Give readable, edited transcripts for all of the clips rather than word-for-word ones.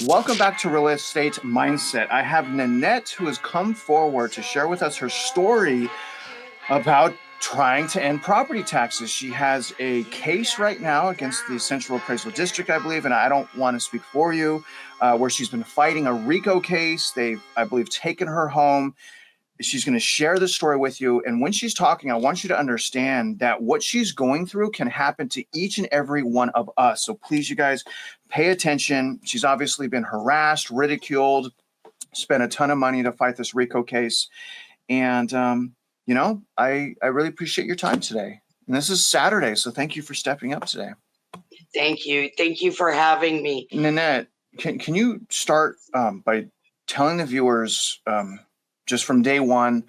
Welcome back to Real Estate Mindset. I have Nanette who has come forward to share with us her story about trying to end property taxes. She has a case right now against the Central Appraisal District, I believe, and I don't want to speak for you, where she's been fighting a RICO case. They've, I believe, taken her home. She's going to share the story with you. And when she's talking, I want you to understand that what she's going through can happen to each and every one of us. So please, you guys, pay attention. She's obviously been harassed, ridiculed, spent a ton of money to fight this RICO case. And, I really appreciate your time today. And this is Saturday, so thank you for stepping up today. Thank you. Thank you for having me. Nanette, can you start by telling the viewers, just from day one,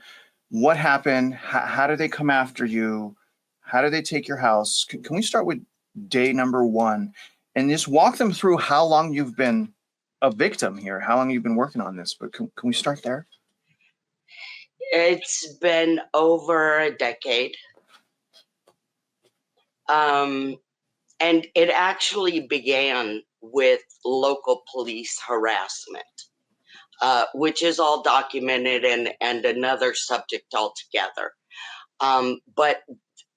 what happened? How did they come after you? How did they take your house? Can we start with day number one and just walk them through how long you've been a victim here, how long you've been working on this? But can we start there? It's been over a decade. And it actually began with local police harassment. Which is all documented and another subject altogether. But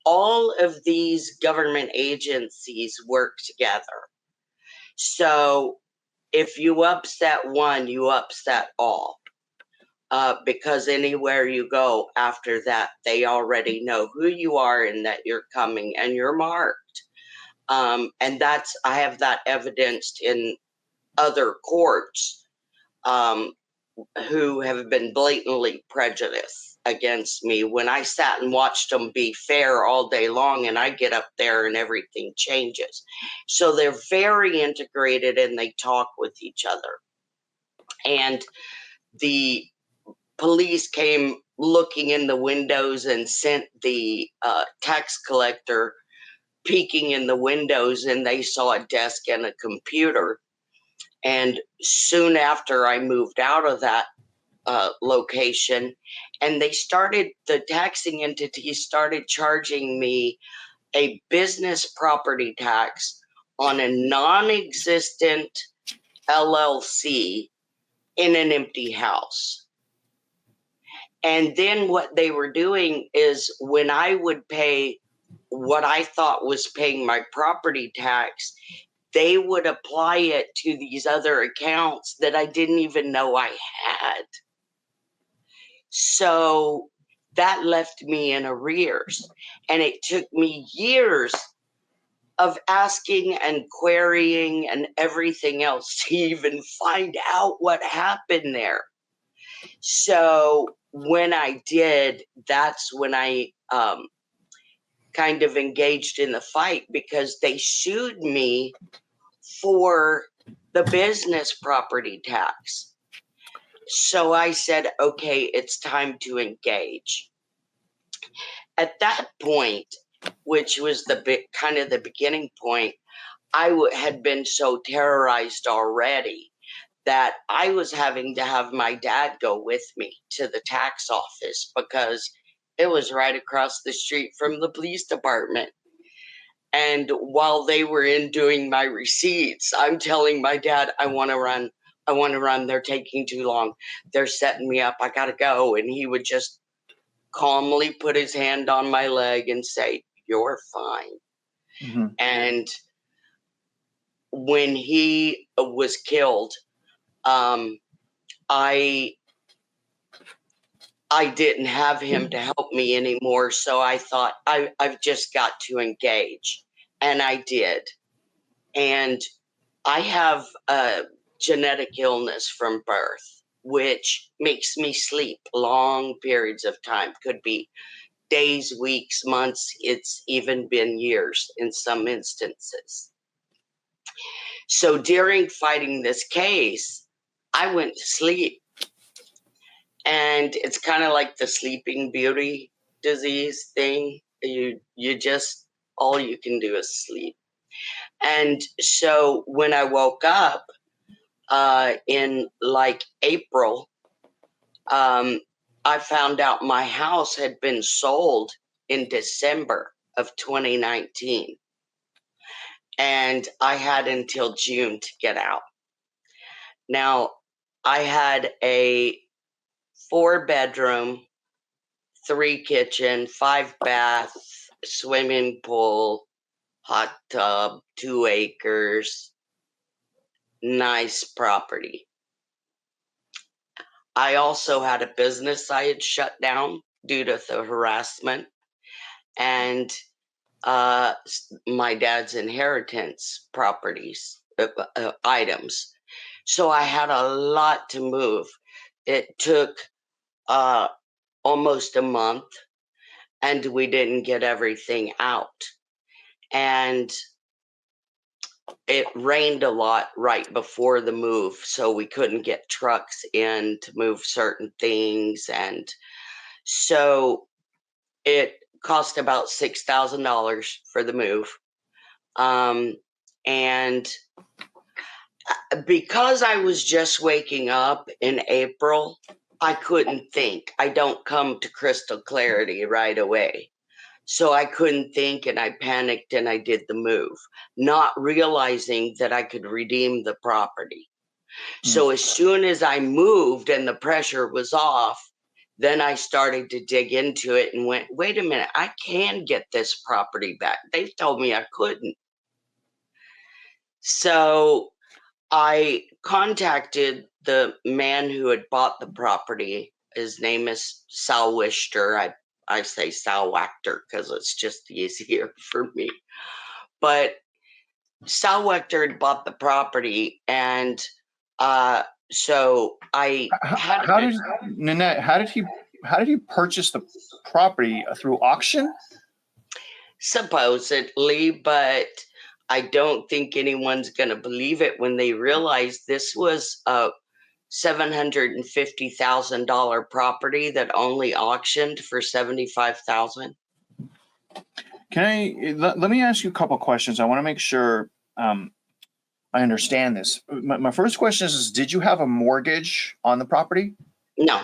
all of these government agencies work together. So if you upset one, you upset all. Because anywhere you go after that, they already know who you are and that you're coming and you're marked. And I have that evidenced in other courts. Who have been blatantly prejudiced against me when I sat and watched them be fair all day long, and I get up there and everything changes. So they're very integrated and they talk with each other. And the police came looking in the windows and sent the tax collector peeking in the windows, and they saw a desk and a computer. And soon after I moved out of that location, and the taxing entities started charging me a business property tax on a non-existent LLC in an empty house. And then what they were doing is when I would pay what I thought was paying my property tax, they would apply it to these other accounts that I didn't even know I had. So that left me in arrears. And it took me years of asking and querying and everything else to even find out what happened there. So when I did, that's when I kind of engaged in the fight, because they sued me for the business property tax. So I said, okay, it's time to engage. At that point, which was the beginning point, I had been so terrorized already that I was having to have my dad go with me to the tax office because it was right across the street from the police department. And while they were in doing my receipts, I'm telling my dad, I want to run. They're taking too long. They're setting me up. I got to go. And he would just calmly put his hand on my leg and say, you're fine. Mm-hmm. And when he was killed, I didn't have him to help me anymore. So I thought I've just got to engage. And I did. And I have a genetic illness from birth, which makes me sleep long periods of time. Could be days, weeks, months. It's even been years in some instances. So during fighting this case, I went to sleep. And it's kind of like the Sleeping Beauty disease thing. You just, all you can do is sleep. And so when I woke up in like April, I found out my house had been sold in December of 2019. And I had until June to get out. Now, I had a 4-bedroom, 3 kitchen, 5 bath, swimming pool, hot tub, 2 acres, nice property. I also had a business I had shut down due to the harassment and my dad's inheritance properties, items. So I had a lot to move. It took almost a month, and we didn't get everything out. And it rained a lot right before the move, so we couldn't get trucks in to move certain things. And so it cost about $6,000 for the move. And because I was just waking up in April, I couldn't think. I don't come to crystal clarity right away. So I couldn't think, and I panicked and I did the move, not realizing that I could redeem the property. So as soon as I moved and the pressure was off, then I started to dig into it and went, wait a minute, I can get this property back. They told me I couldn't. So I contacted the man who had bought the property. His name is Sal Wister. I say Sal Wachter because it's just easier for me. But Sal Wachter had bought the property, and so I had. How did Nanette? How did he purchase the property through auction? Supposedly, but I don't think anyone's going to believe it when they realize this was a $750,000 property that only auctioned for $75,000. Let me ask you a couple questions. I want to make sure I understand this. My first question is, did you have a mortgage on the property? No.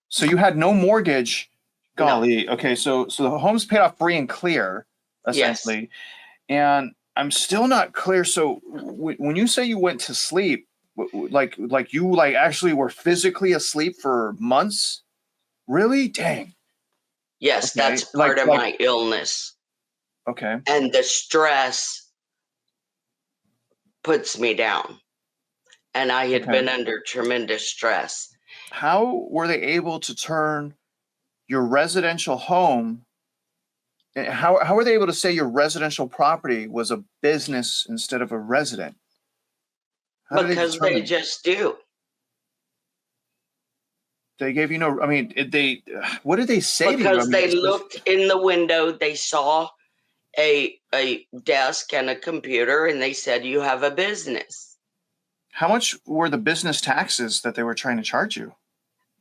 So you had no mortgage. Golly. No. Okay. So the home's paid off free and clear, essentially. Yes. And I'm still not clear. So when you say you went to sleep, like you actually were physically asleep for months? Really? Dang. Yes, okay. That's part of my illness. Okay. And the stress puts me down. And I had been under tremendous stress. How were they able to turn your residential home? How were they able to say your residential property was a business instead of a resident? Because they just do. They gave you no. I mean, what did they say? Because to you? They looked in the window, they saw a desk and a computer, and they said, "You have a business." How much were the business taxes that they were trying to charge you?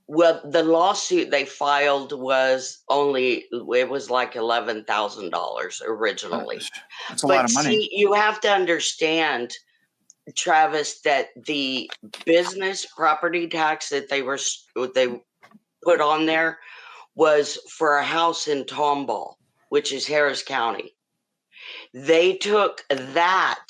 Well, the lawsuit they filed was like $11,000 originally. That's a lot of money. See, you have to understand, Travis, that the business property tax that they put on there was for a house in Tomball, which is Harris County. They took that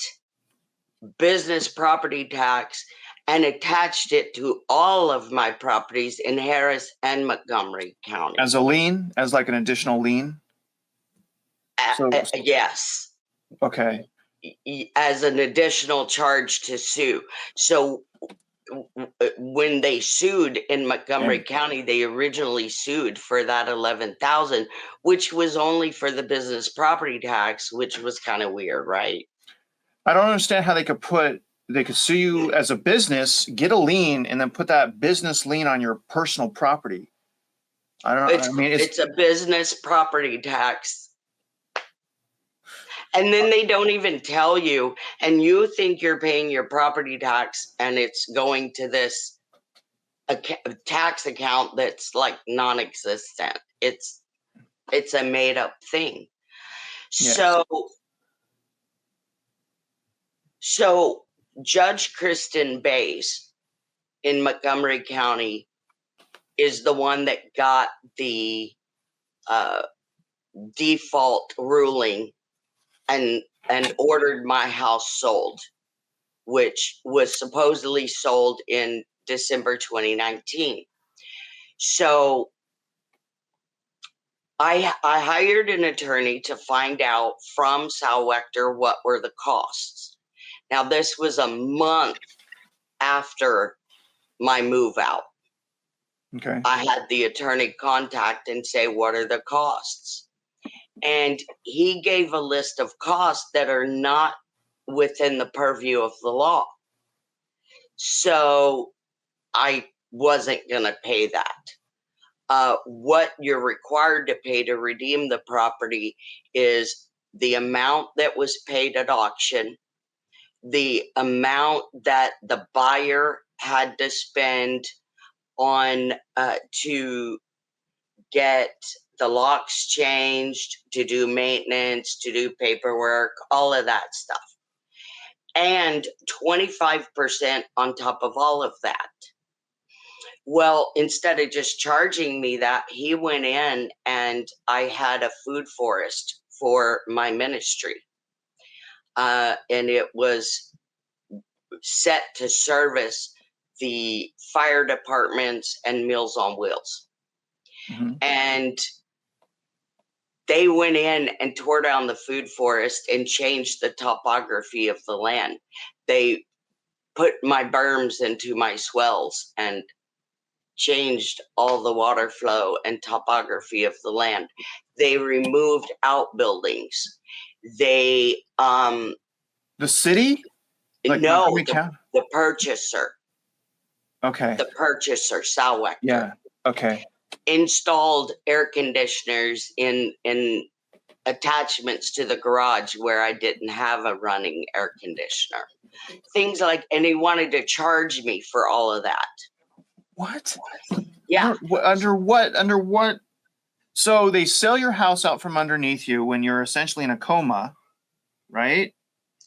business property tax and attached it to all of my properties in Harris and Montgomery County. As a lien? As like an additional lien? Yes. Okay. As an additional charge to sue. So when they sued in Montgomery County, they originally sued for that $11,000, which was only for the business property tax, which was kind of weird, right? I don't understand how they could sue you as a business, get a lien, and then put that business lien on your personal property. I don't know. It's a business property tax. And then they don't even tell you, and you think you're paying your property tax, and it's going to this tax account that's like non-existent. It's a made-up thing. Yes. So Judge Kristen Bays in Montgomery County is the one that got the default ruling and ordered my house sold. which was supposedly sold in December 2019. So I hired an attorney to find out from Sal Wechter what were the costs. Now, this was a month after my move out. Okay. I had the attorney contact and say, what are the costs? And he gave a list of costs that are not within the purview of the law. So I wasn't going to pay that. What you're required to pay to redeem the property is the amount that was paid at auction, the amount that the buyer had to spend on to get the locks changed, to do maintenance, to do paperwork, all of that stuff. And 25% on top of all of that. Well, instead of just charging me that, he went in and I had a food forest for my ministry. And it was set to service the fire departments and Meals on Wheels. Mm-hmm. And they went in and tore down the food forest and changed the topography of the land. They put my berms into my swells and changed all the water flow and topography of the land. They removed outbuildings. They The city? Like no, Montgomery County? the purchaser. Okay. The purchaser, Sal Wechter. Yeah. Okay. Installed air conditioners in attachments to the garage where I didn't have a running air conditioner. Things like, and he wanted to charge me for all of that. What? Yeah. Under what? So they sell your house out from underneath you when you're essentially in a coma, right?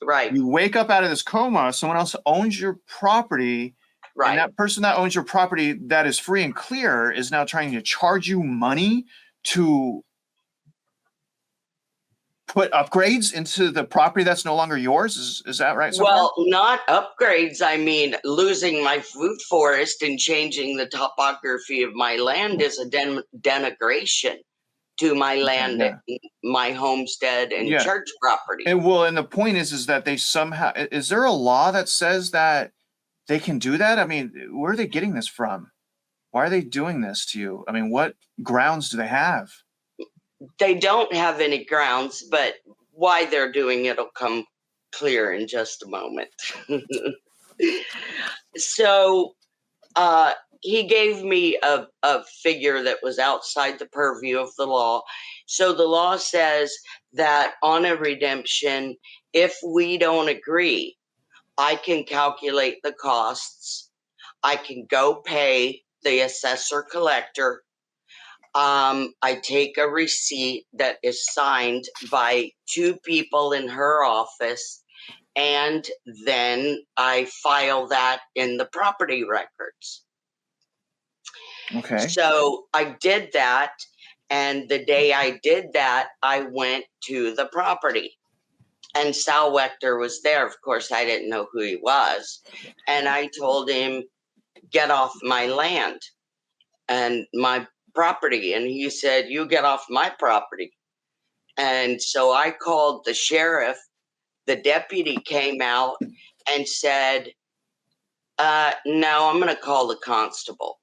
Right. You wake up out of this coma, someone else owns your property. Right. And that person that owns your property that is free and clear is now trying to charge you money to put upgrades into the property that's no longer yours. Is that right? Well, not upgrades. I mean, losing my food forest and changing the topography of my land is a denigration to my land, my homestead and church property. And the point is that they somehow, is there a law that says that they can do that? I mean, where are they getting this from? Why are they doing this to you? I mean, what grounds do they have? They don't have any grounds, but why they're doing it will come clear in just a moment. So he gave me a figure that was outside the purview of the law. So the law says that on a redemption, if we don't agree, I can calculate the costs. I can go pay the assessor collector. I take a receipt that is signed by 2 people in her office, and then I file that in the property records. Okay. So I did that, and the day I did that, I went to the property. And Sal Wechter was there. Of course, I didn't know who he was. And I told him, get off my land and my property. And he said, you get off my property. And so I called the sheriff. The deputy came out and said, no, I'm going to call the constable.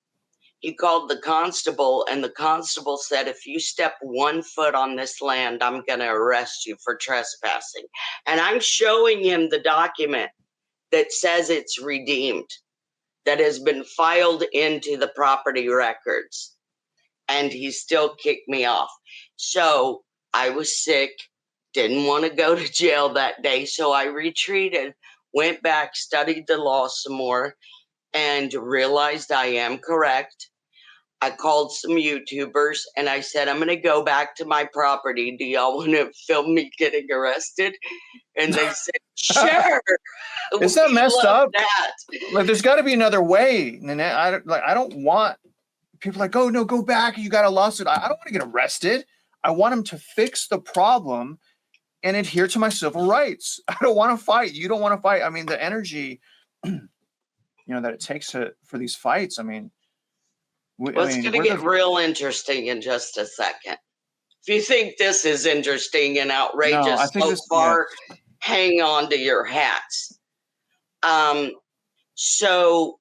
He called the constable, and the constable said, if you step 1 foot on this land, I'm going to arrest you for trespassing. And I'm showing him the document that says it's redeemed, that has been filed into the property records. And he still kicked me off. So I was sick, didn't want to go to jail that day. So I retreated, went back, studied the law some more, and realized I am correct. I called some YouTubers and I said, I'm going to go back to my property. Do y'all want to film me getting arrested? And they said, sure. Is that messed up? That. Like, there's got to be another way. Nanette. I don't want people like, oh, no, go back. You got a lawsuit. I don't want to get arrested. I want them to fix the problem and adhere to my civil rights. I don't want to fight. You don't want to fight. I mean, the energy, that it takes for these fights. I mean, Well, it's going to get real interesting in just a second. If you think this is interesting and outrageous so far, hang on to your hats. So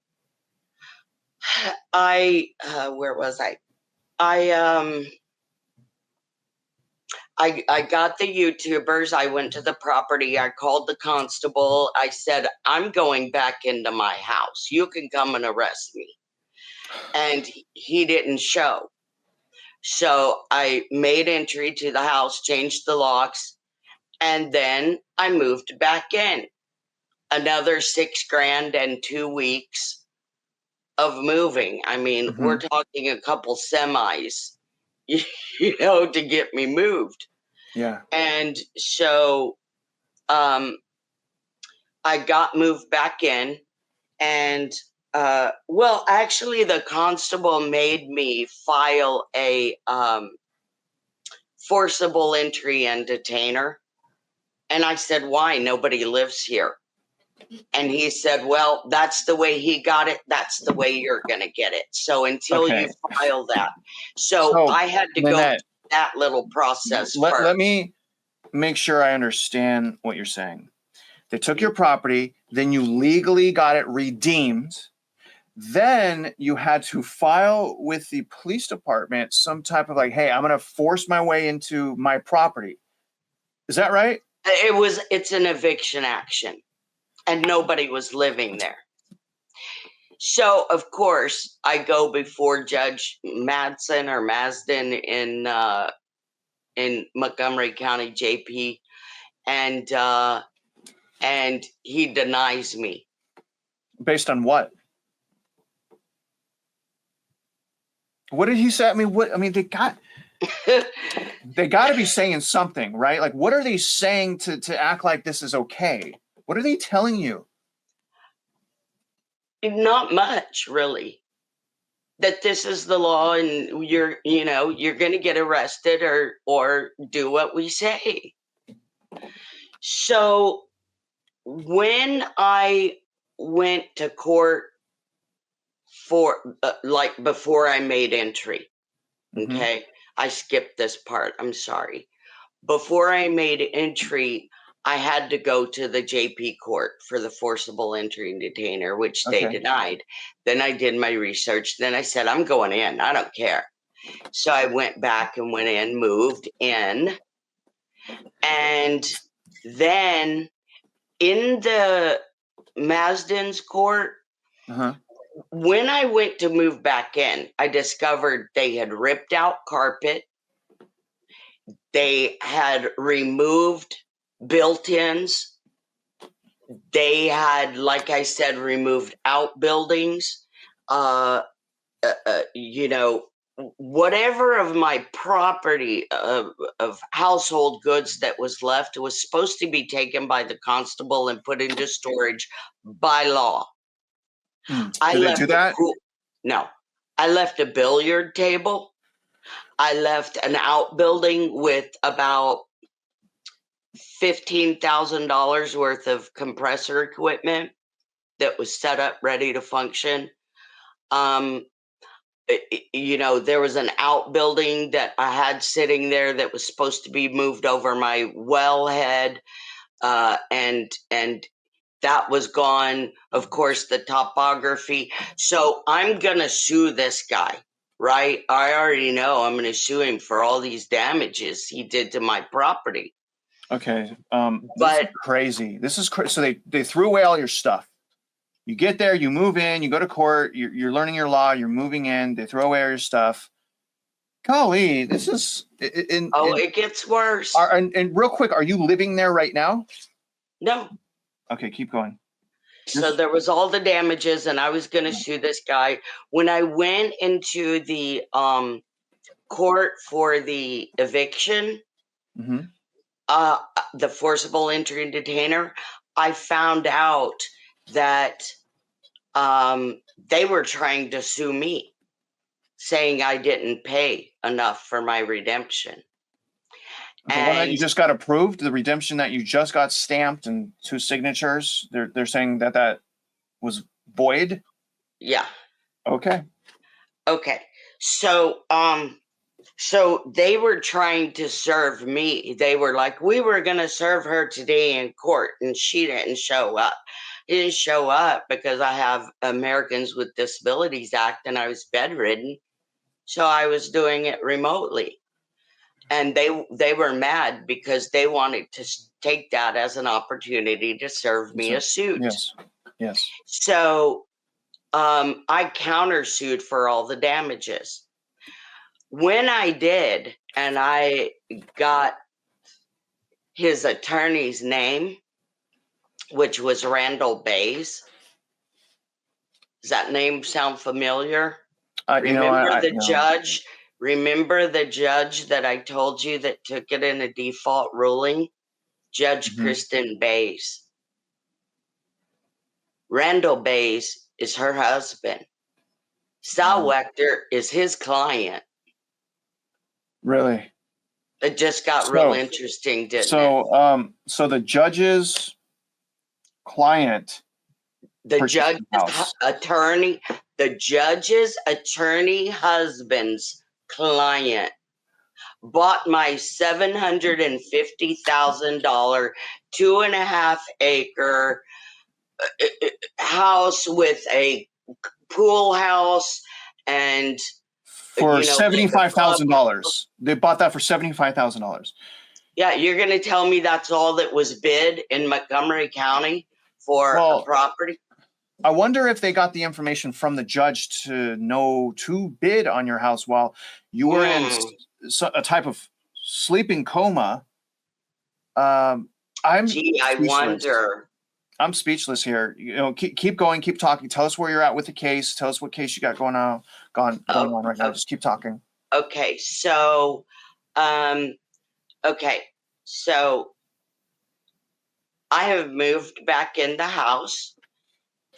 where was I? I got the YouTubers. I went to the property. I called the constable. I said, I'm going back into my house. You can come and arrest me. And he didn't show. So I made entry to the house, changed the locks, and then I moved back in. Another $6,000 and 2 weeks of moving. I mean, we're talking a couple semis, to get me moved. Yeah. And so I got moved back in, and actually the constable made me file a forcible entry and detainer. And I said, why? Nobody lives here. And he said, well, that's the way he got it. That's the way you're going to get it. So until you file that. So I had to go through that little process first. Let me make sure I understand what you're saying. They took your property, then you legally got it redeemed. Then you had to file with the police department some type of hey, I'm going to force my way into my property. Is that right? It's an eviction action, and nobody was living there. So, of course, I go before Judge Madsen or Masden in Montgomery County, JP, and he denies me. Based on what? What did he say? I mean, they got to be saying something, right? What are they saying to act like this is okay? What are they telling you? Not much, really. That this is the law, and you're going to get arrested or do what we say. So when I went to court for before I made entry, okay, I skipped this part. I'm sorry. Before I made entry, I had to go to the JP court for the forcible entry and detainer, which they denied. Then I did my research. Then I said, I'm going in. I don't care. So I went back and went in, moved in. And then in the Masden's court, when I went to move back in, I discovered they had ripped out carpet. They had removed built-ins. They had, like I said, removed outbuildings. Whatever of my property of household goods that was left was supposed to be taken by the constable and put into storage by law. Did they do that? No. I left a billiard table. I left an outbuilding with about $15,000 worth of compressor equipment that was set up, ready to function. There was an outbuilding that I had sitting there that was supposed to be moved over my wellhead, and that was gone. Of course, the topography. So I'm gonna sue this guy, right? I already know I'm gonna sue him for all these damages he did to my property. Okay, this is crazy. This is crazy. So they threw away all your stuff. You get there, you move in, you go to court, you're learning your law, you're moving in, they throw away all your stuff. Golly, this is... it gets worse. And real quick, are you living there right now? No. Okay, keep going. So there was all the damages, and I was going to sue this guy. When I went into the court for the eviction, the forcible entry and detainer, I found out that they were trying to sue me, saying I didn't pay enough for my redemption. The one that you just got approved, the redemption that you just got stamped and 2 signatures, they're saying that that was void? Yeah. Okay. Okay. So they were trying to serve me. They were like, we were going to serve her today in court, and she didn't show up. She didn't show up because I have Americans with Disabilities Act and I was bedridden. So I was doing it remotely. And they were mad because they wanted to take that as an opportunity to serve me a suit. Yes. Yes. So I countersued for all the damages. When I did, and I got his attorney's name, which was Randall Bays. Does that name sound familiar? Remember the judge? Remember the judge that I told you that took it in a default ruling? Judge Kristen Bays. Randall Bays is her husband. Sal Wechter is his client. Really? It just got real interesting, didn't it? So the judge's client, the judge's attorney husband's client bought my $750,000 2.5-acre house with a pool house and for $75,000. They bought that for $75,000. Yeah, you're going to tell me that's all that was bid in Montgomery County for a property? I wonder if they got the information from the judge to know to bid on your house while you were in a type of sleeping coma. I wonder. I'm speechless here. Keep going, keep talking. Tell us where you're at with the case. Tell us what case you got going on right now. Just keep talking. Okay, so, I have moved back in the house.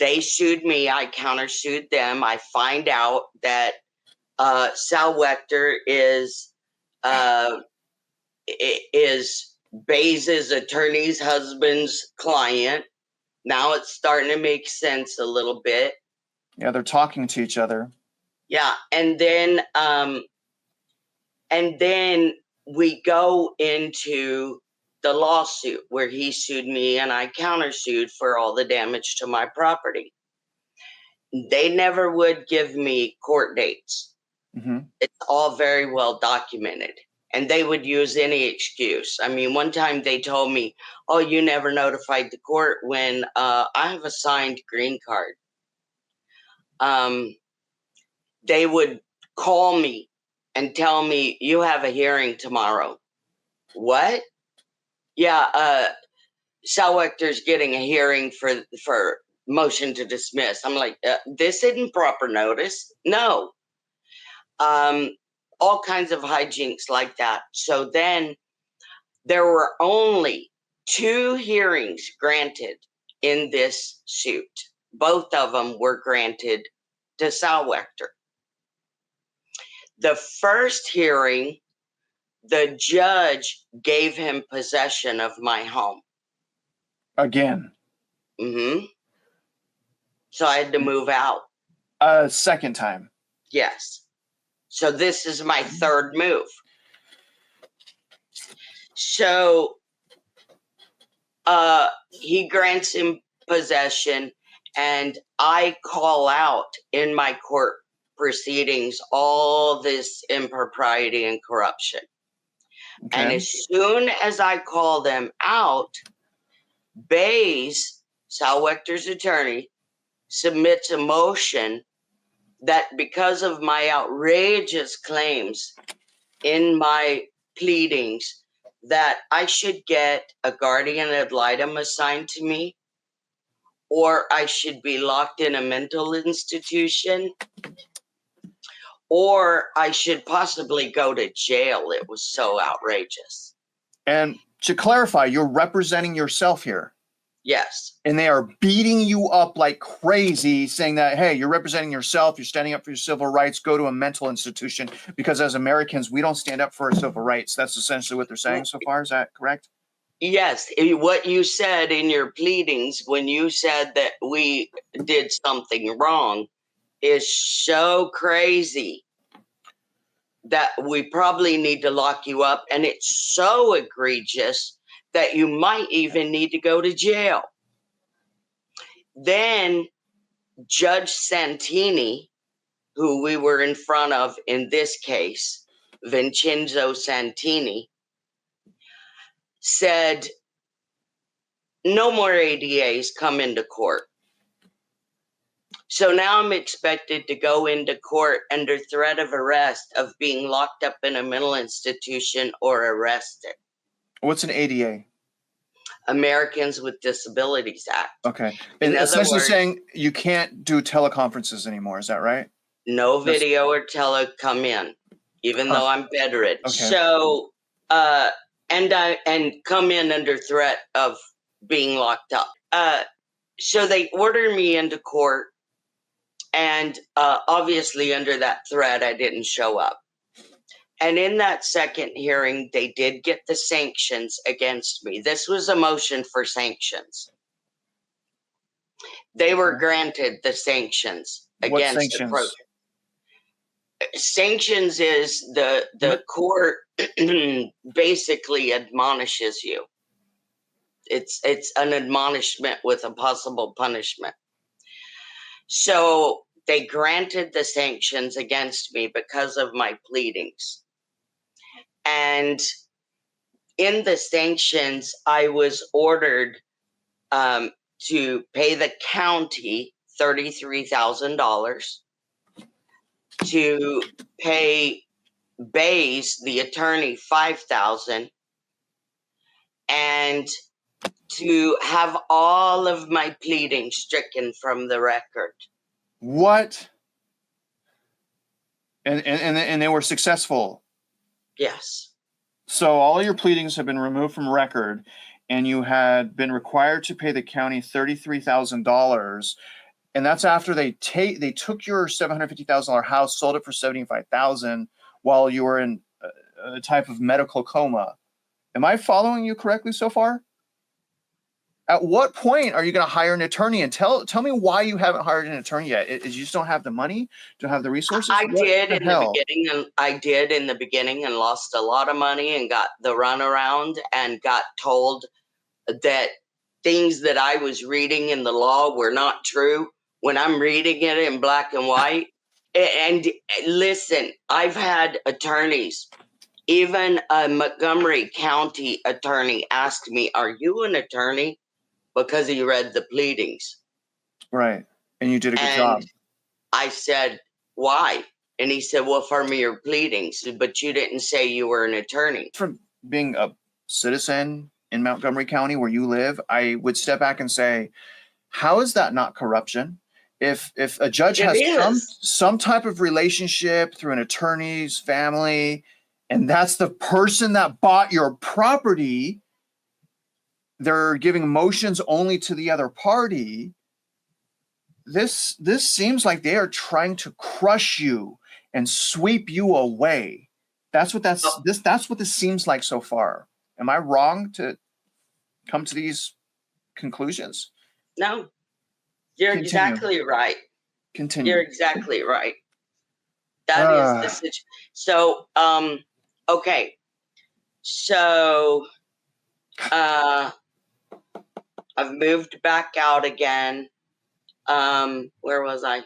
They sued me. I countersued them. I find out that Sal Wechter is Bays' attorney's husband's client. Now it's starting to make sense a little bit. Yeah, they're talking to each other. Yeah, and then we go into the lawsuit where he sued me and I countersued for all the damage to my property. They never would give me court dates. It's all very well documented. And they would use any excuse. I mean, one time they told me, oh, you never notified the court when I have a signed green card. They would call me and tell me, you have a hearing tomorrow. What? Yeah, Sal Wechter's getting a hearing for motion to dismiss. I'm like, this isn't proper notice. No. All kinds of hijinks like that. So then there were only 2 hearings granted in this suit. Both of them were granted to Sal Wechter. The first hearing, the judge gave him possession of my home. Again. So I had to move out. Second time. Yes. So this is my 3rd move. So he grants him possession, and I call out in my court proceedings all this impropriety and corruption. Okay. And as soon as I call them out, Bays, Sal Wechter's attorney, submits a motion that because of my outrageous claims in my pleadings that I should get a guardian ad litem assigned to me, or I should be locked in a mental institution, or I should possibly go to jail. It was so outrageous. And to clarify, you're representing yourself here. Yes. And they are beating you up like crazy, saying that, hey, you're representing yourself, you're standing up for your civil rights, go to a mental institution, because as Americans, we don't stand up for our civil rights. That's essentially what they're saying so far. Is that correct? Yes. What you said in your pleadings when you said that we did something wrong is so crazy that we probably need to lock you up. And it's so egregious that you might even need to go to jail. Then Judge Santini, who we were in front of in this case, Vincenzo Santini, said, no more ADAs come into court. So now I'm expected to go into court under threat of arrest, of being locked up in a mental institution or arrested. What's an ADA? Americans with Disabilities Act. Okay. And essentially saying you can't do teleconferences anymore. Is that right? No video or tele come in, even though I'm bedridden. Okay. So, and come in under threat of being locked up. So they ordered me into court, and obviously under that threat, I didn't show up. And in that second hearing, they did get the sanctions against me. This was a motion for sanctions. They were granted the sanctions against the protest. Sanctions is the court basically admonishes you. It's an admonishment with a possible punishment. So they granted the sanctions against me because of my pleadings. And in the sanctions, I was ordered to pay the county $33,000, to pay Bays, the attorney, $5,000, and to have all of my pleadings stricken from the record. What? And they were successful. Yes. So all your pleadings have been removed from record, and you had been required to pay the county $33,000, and that's after they took your $750,000 house, sold it for $75,000 while you were in a type of medical coma. Am I following you correctly so far? At what point are you going to hire an attorney? And tell me why you haven't hired an attorney yet. Is you just don't have the money? Don't have the resources? I did in the beginning and lost a lot of money and got the runaround and got told that things that I was reading in the law were not true when I'm reading it in black and white. And listen, I've had attorneys, even a Montgomery County attorney asked me, "Are you an attorney?" Because he read the pleadings. Right. And you did a good job. I said, why? And he said, well, for me, your pleadings, but you didn't say you were an attorney. From being a citizen in Montgomery County where you live, I would step back and say, how is that not corruption? If a judge has some type of relationship through an attorney's family, and that's the person that bought your property, they're giving motions only to the other party. This seems like they are trying to crush you and sweep you away. That's what this seems like so far. Am I wrong to come to these conclusions? No, you're exactly right. Continue. You're exactly right. That is the situation. So, okay. So, I've moved back out again. Where was I?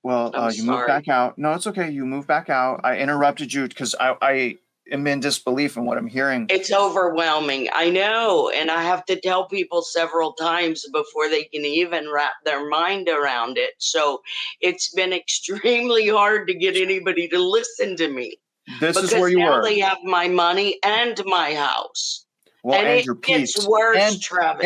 Well, you moved back out. No, it's okay. You moved back out. I interrupted you because I am in disbelief in what I'm hearing. It's overwhelming. I know. And I have to tell people several times before they can even wrap their mind around it. So it's been extremely hard to get anybody to listen to me. This is where you were. Because now they have my money and my house. Well, and your peace. It's worse, Travis.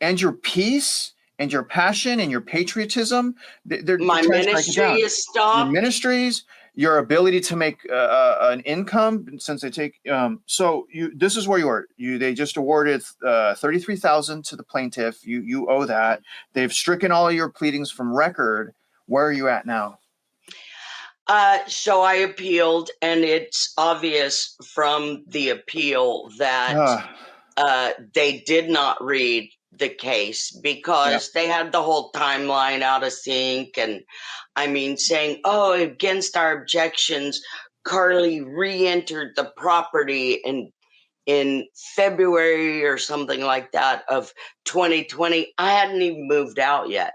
And your peace and your passion and your patriotism. My ministry is stopped. Your ministries, your ability to make an income since they take. So this is where you are. They just awarded $33,000 to the plaintiff. You owe that. They've stricken all of your pleadings from record. Where are you at now? So I appealed, and it's obvious from the appeal that they did not read the case because they had the whole timeline out of sync. And I mean, saying, oh, against our objections, Carly re-entered the property in February or something like that of 2020. I hadn't even moved out yet.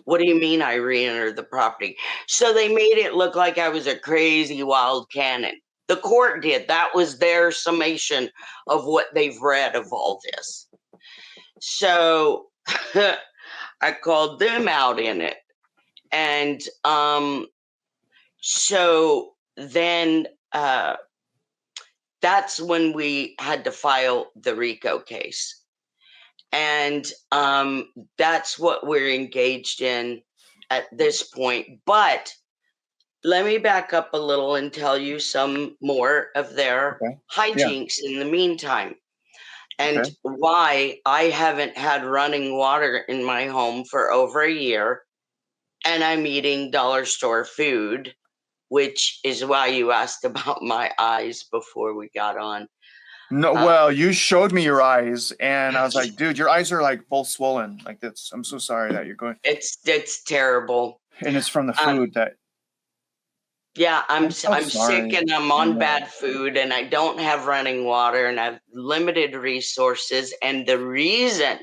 What do you mean I re-entered the property? So they made it look like I was a crazy wild cannon. The court did. That was their summation of what they've read of all this. So I called them out in it. And so then that's when we had to file the RICO case. And that's what we're engaged in at this point. But let me back up a little and tell you some more of their hijinks in the meantime. And why I haven't had running water in my home for over a year. And I'm eating dollar store food, which is why you asked about my eyes before we got on. No, well, you showed me your eyes, and I was like, dude, your eyes are like both swollen. Like that's. I'm so sorry that you're going. It's terrible. And it's from the food that. Yeah, I'm sick and I'm on bad food and I don't have running water and I have limited resources. And the reason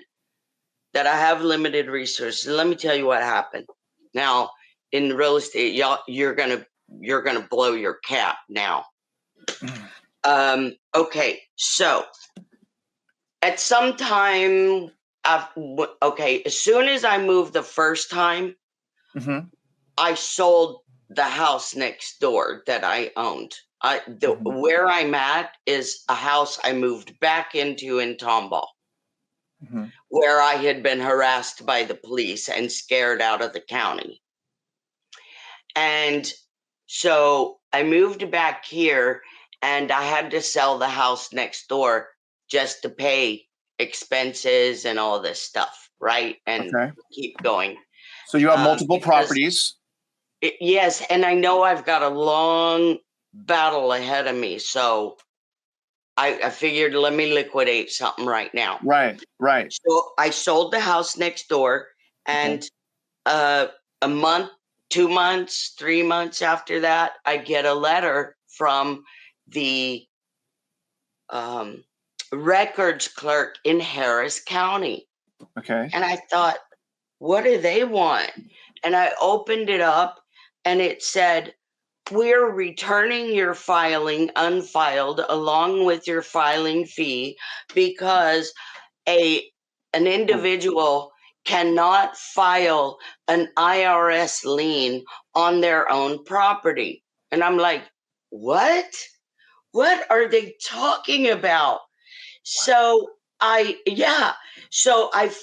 that I have limited resources, let me tell you what happened. Now, in real estate, you're gonna blow your cap now. Okay, so at some time, as soon as I moved the first time, I sold the house next door that I owned. Where I'm at is a house I moved back into in Tomball, where I had been harassed by the police and scared out of the county. And so I moved back here and I had to sell the house next door just to pay expenses and all this stuff, right? And keep going. So you have multiple properties. Yes, and I know I've got a long battle ahead of me, so I figured let me liquidate something right now. Right. So I sold the house next door, and a month, 2 months, 3 months after that, I get a letter from the records clerk in Harris County. Okay. And I thought, what do they want? And I opened it up, and it said, we're returning your filing unfiled along with your filing fee because an individual cannot file an IRS lien on their own property. And I'm like, what? What are they talking about? So I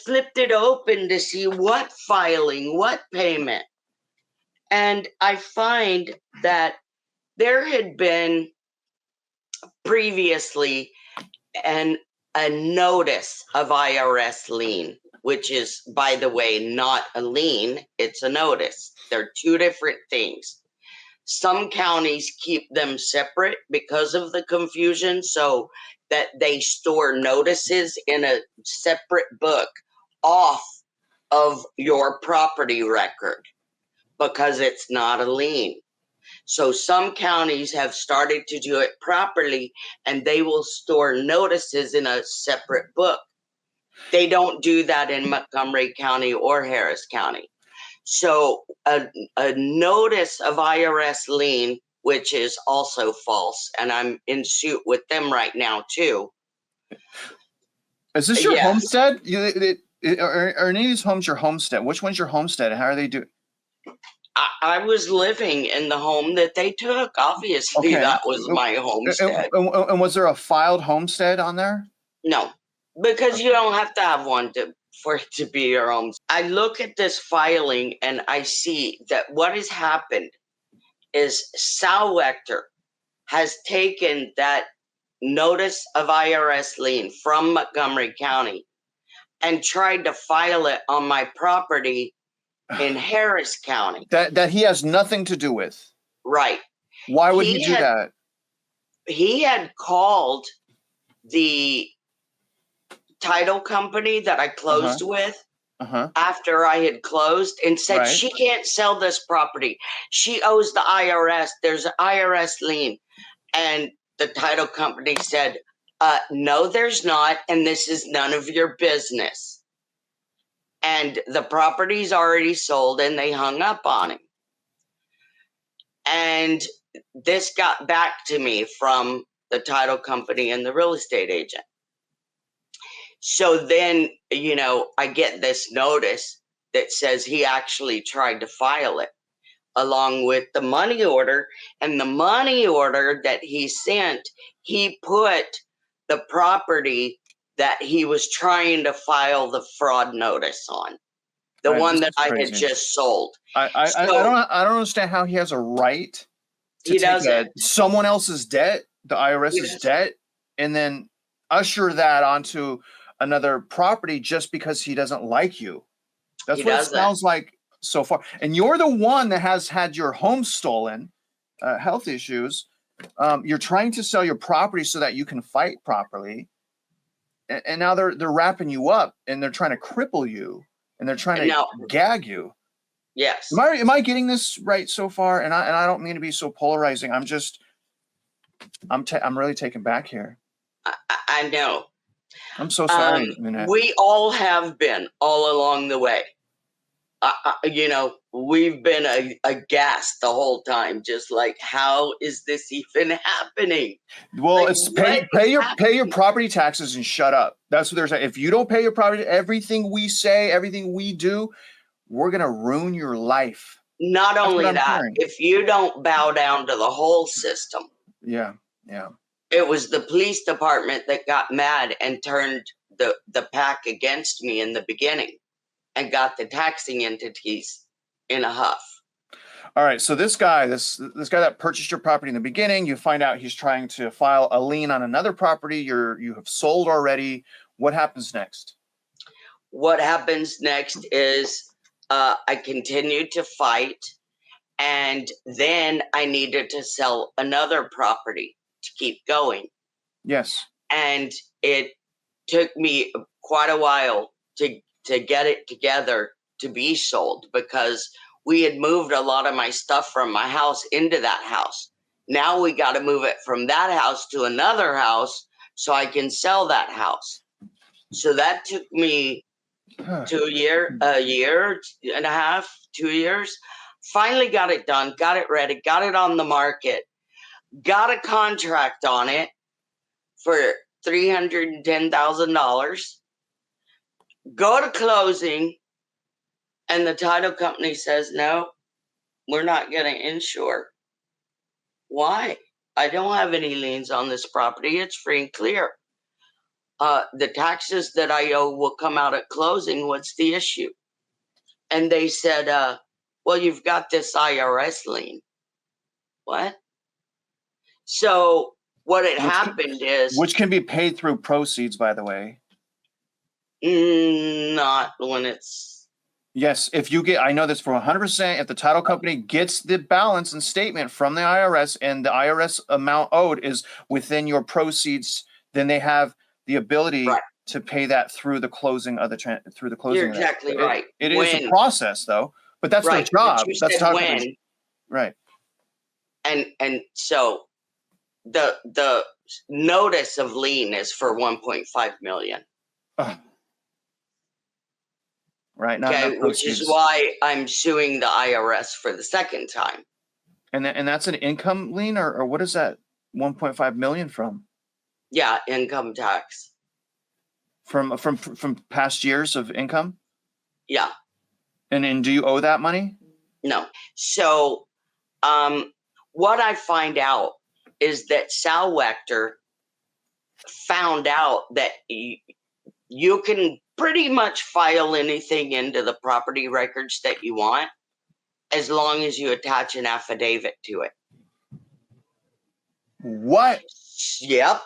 flipped it open to see what filing, what payment. And I find that there had been previously a notice of IRS lien, which is, by the way, not a lien, it's a notice. They're two different things. Some counties keep them separate because of the confusion, so that they store notices in a separate book off of your property record, because it's not a lien. So some counties have started to do it properly, and they will store notices in a separate book. They don't do that in Montgomery County or Harris County. So a notice of IRS lien, which is also false, and I'm in suit with them right now too. Is this your homestead? Are any of these homes your homestead? Which one's your homestead? How are they doing? I was living in the home that they took. Obviously, that was my homestead. And was there a filed homestead on there? No, because you don't have to have one for it to be your home. I look at this filing and I see that what has happened is Sal Wechter has taken that notice of IRS lien from Montgomery County and tried to file it on my property in Harris County. That he has nothing to do with. Right. Why would he do that? He had called the title company that I closed with after I had closed and said, she can't sell this property. She owes the IRS. There's an IRS lien. And the title company said, no, there's not. And this is none of your business. And the property's already sold and they hung up on him. And this got back to me from the title company and the real estate agent. So then, you know, I get this notice that says he actually tried to file it along with the money order. And the money order that he sent, he put the property that he was trying to file the fraud notice on. The one that I had just sold. I don't understand how he has a right to take someone else's debt, the IRS's debt, and then usher that onto another property just because he doesn't like you. That's what it sounds like so far. And you're the one that has had your home stolen, health issues. You're trying to sell your property so that you can fight properly. And now they're wrapping you up and they're trying to cripple you and they're trying to gag you. Yes. Am I getting this right so far? And I don't mean to be so polarizing. I'm really taken back here. I know. I'm so sorry, Nanette. We all have been all along the way. You know, we've been aghast the whole time, just like, how is this even happening? Well, like, it's pay your property taxes and shut up. That's what they're saying. If you don't pay your property, everything we say, everything we do, we're gonna ruin your life. Not only that, if you don't bow down to the whole system. Yeah. It was the police department that got mad and turned the pack against me in the beginning and got the taxing entities in a huff. All right. So this guy that purchased your property in the beginning, you find out he's trying to file a lien on another property you have sold already. What happens next? What happens next is I continued to fight, and then I needed to sell another property to keep going. Yes. And it took me quite a while to get it together to be sold because we had moved a lot of my stuff from my house into that house. Now we got to move it from that house to another house so I can sell that house. So that took me a year and a half, 2 years. Finally got it done, got it ready, got it on the market, got a contract on it for $310,000. Go to closing, and the title company says, no, we're not going to insure. Why? I don't have any liens on this property. It's free and clear. The taxes that I owe will come out at closing. What's the issue? And they said, well, you've got this IRS lien. What? So what had happened is... Which can be paid through proceeds, by the way. Not when it's... Yes, if you get, I know this for 100%, if the title company gets the balance and statement from the IRS and the IRS amount owed is within your proceeds, then they have the ability to pay that through the closing of through the closing. You're exactly right. It is a process, though, but that's their job. That's title company. Right. And so the notice of lien is for $1.5 million. Right. Okay, which is why I'm suing the IRS for the second time. And that's an income lien, or what is that 1.5 million from? Yeah, income tax. From past years of income? Yeah. And do you owe that money? No. So what I find out is that Sal Wechter found out that you can pretty much file anything into the property records that you want, as long as you attach an affidavit to it. What? Yep.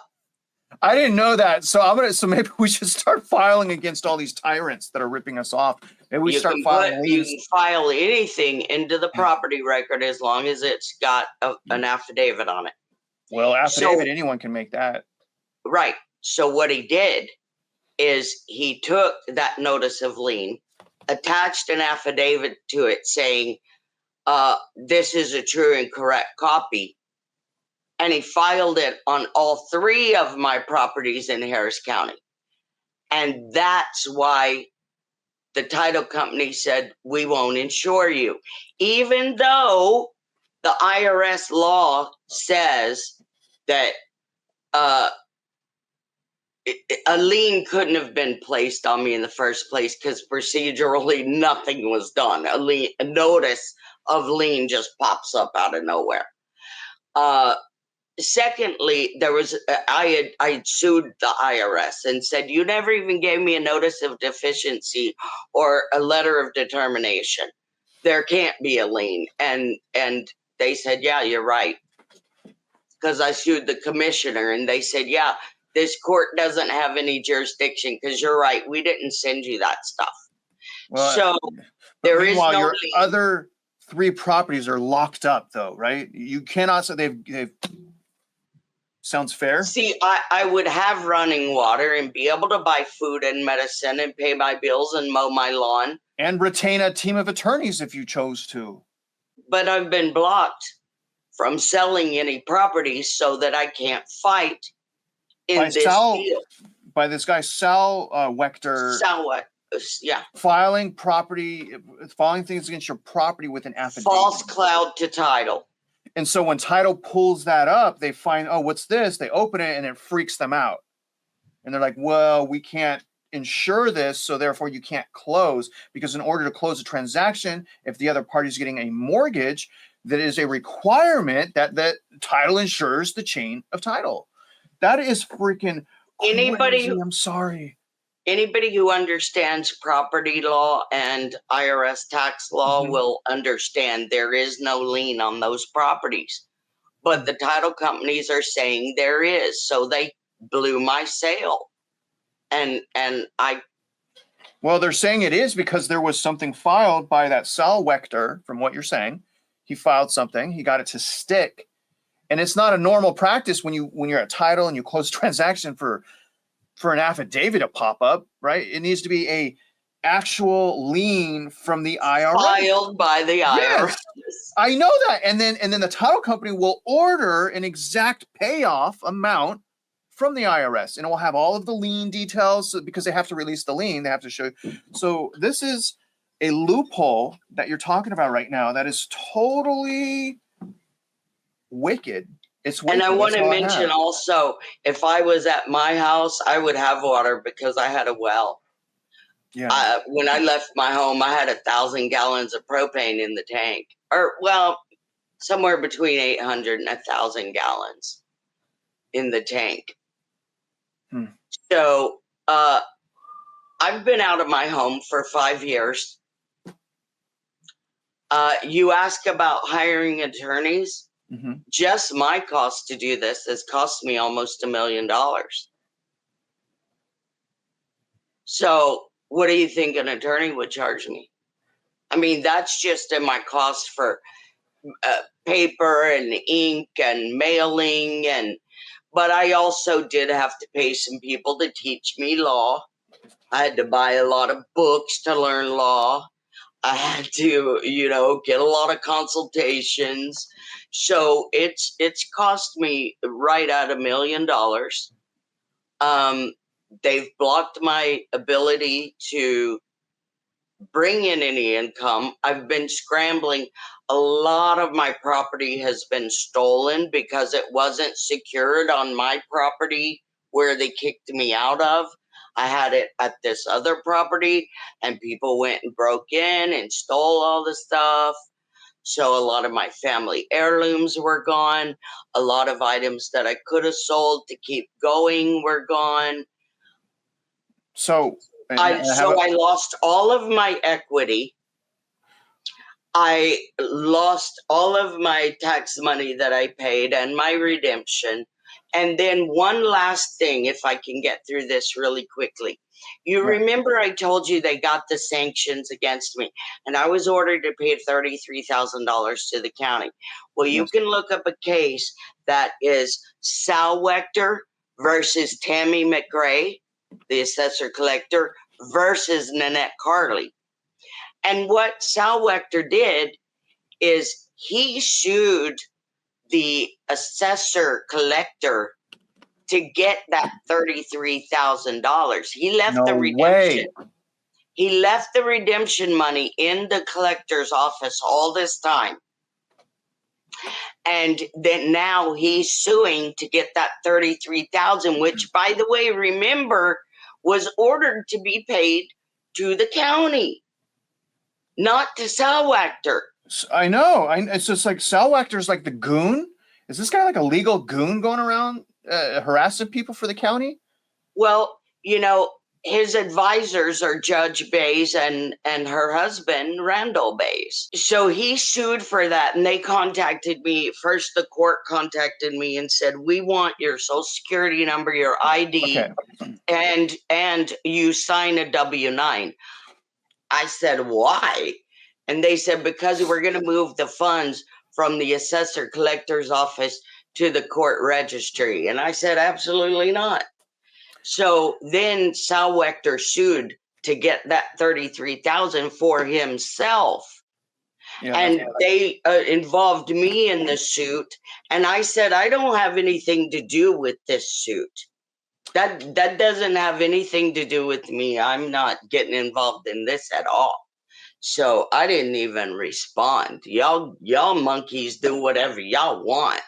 I didn't know that. So maybe we should start filing against all these tyrants that are ripping us off. Maybe we start filing You can file anything into the property record as long as it's got an affidavit on it. Well, affidavit, anyone can make that. Right. So what he did is he took that notice of lien, attached an affidavit to it saying, this is a true and correct copy. And he filed it on all 3 of my properties in Harris County. And that's why the title company said, we won't insure you. Even though the IRS law says that a lien couldn't have been placed on me in the first place because procedurally nothing was done. A notice of lien just pops up out of nowhere. Secondly, there was I had sued the IRS and said, you never even gave me a notice of deficiency or a letter of determination. There can't be a lien. And they said, yeah, you're right. Because I sued the commissioner and they said, yeah, this court doesn't have any jurisdiction because you're right. We didn't send you that stuff. Well, so there is no your lien. Other 3 properties are locked up though, right? You cannot say they've sounds fair. See, I would have running water and be able to buy food and medicine and pay my bills and mow my lawn. And retain a team of attorneys if you chose to. But I've been blocked from selling any properties so that I can't fight in this deal. By this guy, Sal Wechter. Yeah. Filing things against your property with an affidavit. False cloud to title. And so when title pulls that up, they find, oh, what's this? They open it and it freaks them out. And they're like, well, we can't insure this, so therefore you can't close. Because in order to close a transaction, if the other party is getting a mortgage, that is a requirement that the title insures the chain of title. That is freaking crazy. I'm sorry. Anybody who understands property law and IRS tax law will understand there is no lien on those properties. But the title companies are saying there is. So they blew my sale. And well, they're saying it is because there was something filed by that Sal Wechter, from what you're saying. He filed something, he got it to stick. And it's not a normal practice when you're at title and you close a transaction for an affidavit to pop up, right? It needs to be a actual lien from the IRS. Filed by the IRS. Yes, I know that. And then the title company will order an exact payoff amount from the IRS, and it will have all of the lien details because they have to release the lien. They have to show. So this is a loophole that you're talking about right now that is totally wicked. It's wicked. And I want to mention also, if I was at my house, I would have water because I had a well. Yeah. When I left my home, I had 1,000 gallons of propane in the tank, or well, somewhere between 800 and 1,000 gallons in the tank. So I've been out of my home for 5 years. You ask about hiring attorneys. Just my cost to do this has cost me almost $1 million. So what do you think an attorney would charge me? I mean, that's just in my cost for paper and ink and mailing. But I also did have to pay some people to teach me law. I had to buy a lot of books to learn law. I had to, get a lot of consultations. So it's cost me right at $1 million. They've blocked my ability to bring in any income. I've been scrambling. A lot of my property has been stolen because it wasn't secured on my property where they kicked me out of. I had it at this other property and people went and broke in and stole all the stuff. So a lot of my family heirlooms were gone. A lot of items that I could have sold to keep going were gone. So I lost all of my equity. I lost all of my tax money that I paid and my redemption. And then one last thing, if I can get through this really quickly. You Right. remember I told you they got the sanctions against me, and I was ordered to pay $33,000 to the county. Well, you Yes. can look up a case that is Sal Wechter versus Tammy McRae, the assessor collector, versus Nanette Carley. And what Sal Wechter did is he sued the assessor collector to get that $33,000. He left the No redemption. way. He left the redemption money in the collector's office all this time. And then now he's suing to get that $33,000, which, by the way, remember, was ordered to be paid to the county, not to Sal Wechter. I know. It's just like Sal Wechter's like the goon. Is this guy like a legal goon going around harassing people for the county? Well, you know, his advisors are Judge Bays and her husband, Randall Bays. So he sued for that, and they contacted me. First, the court contacted me and said, we want your social security number, your ID, Okay. and you sign a W-9. I said, why? And they said, because we're going to move the funds from the assessor collector's office to the court registry. And I said, absolutely not. So then Sal Wechter sued to get that $33,000 for himself. Yeah. And they involved me in the suit. And I said, I don't have anything to do with this suit. That doesn't have anything to do with me. I'm not getting involved in this at all. So I didn't even respond. Y'all monkeys do whatever y'all want.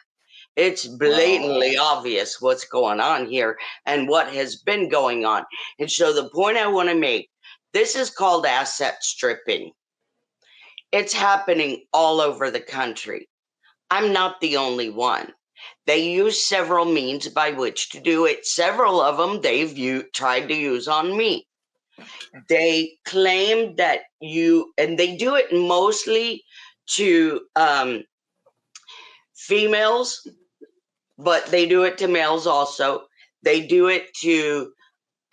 It's blatantly obvious what's going on here and what has been going on. And so the point I want to make, this is called asset stripping. It's happening all over the country. I'm not the only one. They use several means by which to do it. Several of them they've tried to use on me. They claim that and they do it mostly to females, but they do it to males also. They do it to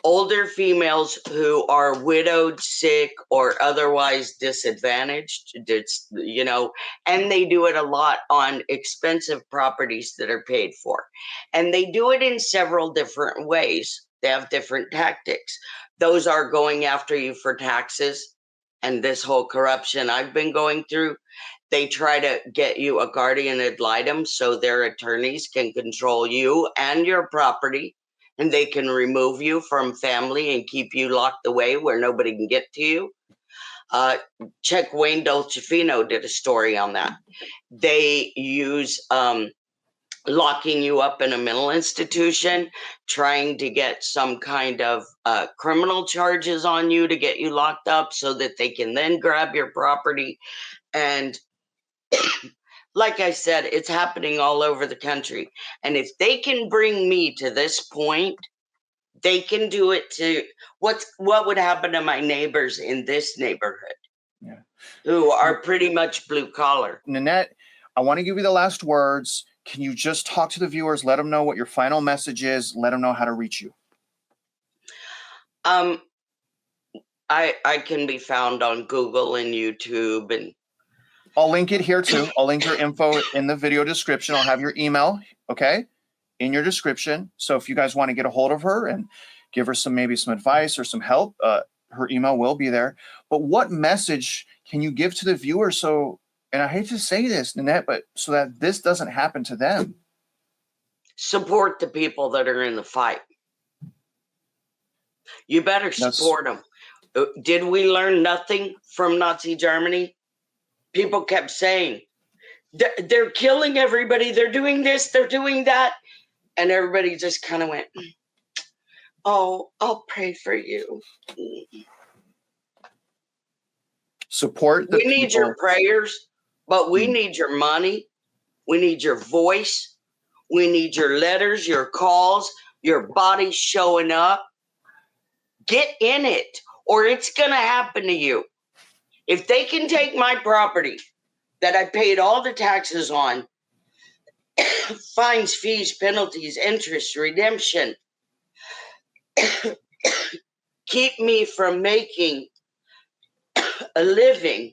older females who are widowed, sick, or otherwise disadvantaged, and they do it a lot on expensive properties that are paid for. And they do it in several different ways. They have different tactics. Those are going after you for taxes and this whole corruption I've been going through. They try to get you a guardian ad litem so their attorneys can control you and your property, and they can remove you from family and keep you locked away where nobody can get to you. Check Wayne Dolcefino did a story on that. They use locking you up in a mental institution, trying to get some kind of criminal charges on you to get you locked up so that they can then grab your property. And like I said, it's happening all over the country. And if they can bring me to this point, they can do it to what would happen to my neighbors in this neighborhood, who are pretty much blue collar. Nanette, I want to give you the last words. Can you just talk to the viewers, let them know what your final message is, let them know how to reach you? I can be found on Google and YouTube, and I'll link it here too. I'll link your info in the video description. I'll have your email, okay, in your description. So if you guys want to get a hold of her and give her maybe some advice or some help, her email will be there. But what message can you give to the viewer? So, and I hate to say this, Nanette, but so that this doesn't happen to them. Support the people that are in the fight. You better support them. Did we learn nothing from Nazi Germany? People kept saying, they're killing everybody. They're doing this. They're doing that. And everybody just kind of went, oh, I'll pray for you. Support the people. We need your prayers, but we need your money. We need your voice. We need your letters, your calls, your body showing up. Get in it, or it's going to happen to you. If they can take my property that I paid all the taxes on, fines, fees, penalties, interest, redemption, keep me from making a living,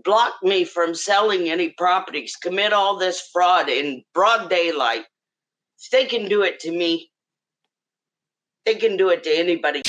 block me from selling any properties, commit all this fraud in broad daylight, if they can do it to me, they can do it to anybody.